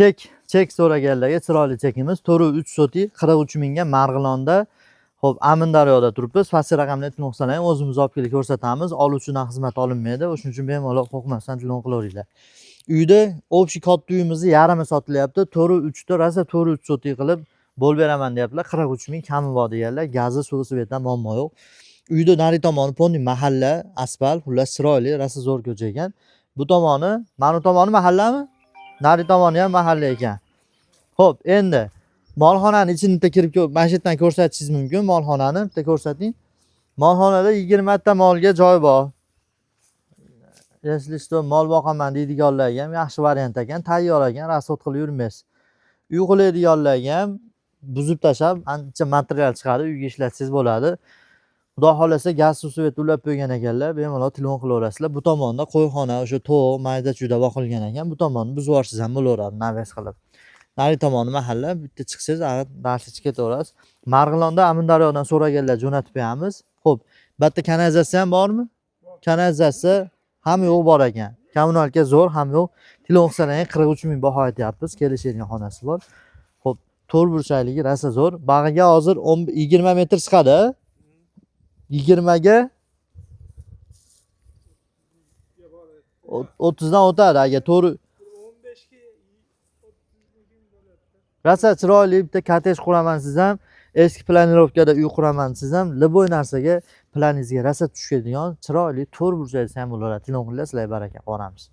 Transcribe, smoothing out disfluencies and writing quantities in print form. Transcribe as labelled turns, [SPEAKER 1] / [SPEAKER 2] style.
[SPEAKER 1] Chek so'raganlarga chiroyli chekimiz 4.3 soti 43 mingga Marg'ilonda. Xo'p, Amindaryoda turibmiz. Fasi raqamli telefon sanang, o'zimiz olib kelib ko'rsatamiz. Oluvchidan xizmat olinmaydi. O'shuning uchun bemalol qo'rqmasdan telefon qilaveringlar. Uyda общий katta uyimizni yarimi sotilyapti. 4.3 ta rosa 4.3 soti qilib bo'lib beraman deyaptilar. 43 ming kami bor deganlar. Gazi, suvi, svetdan muammo yo'q. Uyda nari tomoni fondi mahalla, asfalt, xullas chiroyli, rosa zo'r ko'cha ekan. Bu tomoni, mana bu tomoni mahallami? Nari tomoni ham mahalla ekan. Xo'p, endi molxonani ichini kirib mana shu yerdan ko'rsatishingiz mumkin. Molxonani bitta ko'rsating. Molxonada 20 ta molga joy bor. Если что, mol boqaman deydiganlarga ham yaxshi variant ekan. Tayyor ekan, rasxod qilib yurmaysiz. Uy qulaydiganlarga ham buzib tashlab, ancha material chiqadi, uyga ishlatsangiz bo'ladi. Xudo xolasa gaz suv svet ulab qo'ygan ekanlar, bemalol telefon qilaverasizlar. Bu tomonda qo'yxona, o'sha to'q, mayda chuyda boqilgan ekan. Bu tomonni buzib yuborsangiz ham bo'laveradi, navas qilib. Nari tomoni mahalla, bitta chiqsangiz, darsga ketaverasiz. Marg'ilonda Amindaryodan so'raganlar jo'natib beramiz. Xo'p, bu yerda kanalizatsiya ham bormi? Kanalizatsiya ham yo'q bor ekan. Kommunalka zo'r, ham yo'q. Telefon sanang 43 ming baho aytyapmiz. Kelishadigan xonasi bor. Xo'p, 4 burchakligi rosa zo'r. Bag'iga hozir 20 metr chiqadi. 20 ga 30 dan o'tadi. Agar to'g'ri 15 ga 30 bo'ladi. Rosa chiroyli bitta kotej quraman siz ham, eski planirovkada uy quraman siz ham, liboy narsaga planingizga rosa tushadigan chiroyli 4 burchak ham bo'lar. Telefon qilinglar, sizlarga baraka, boramiz.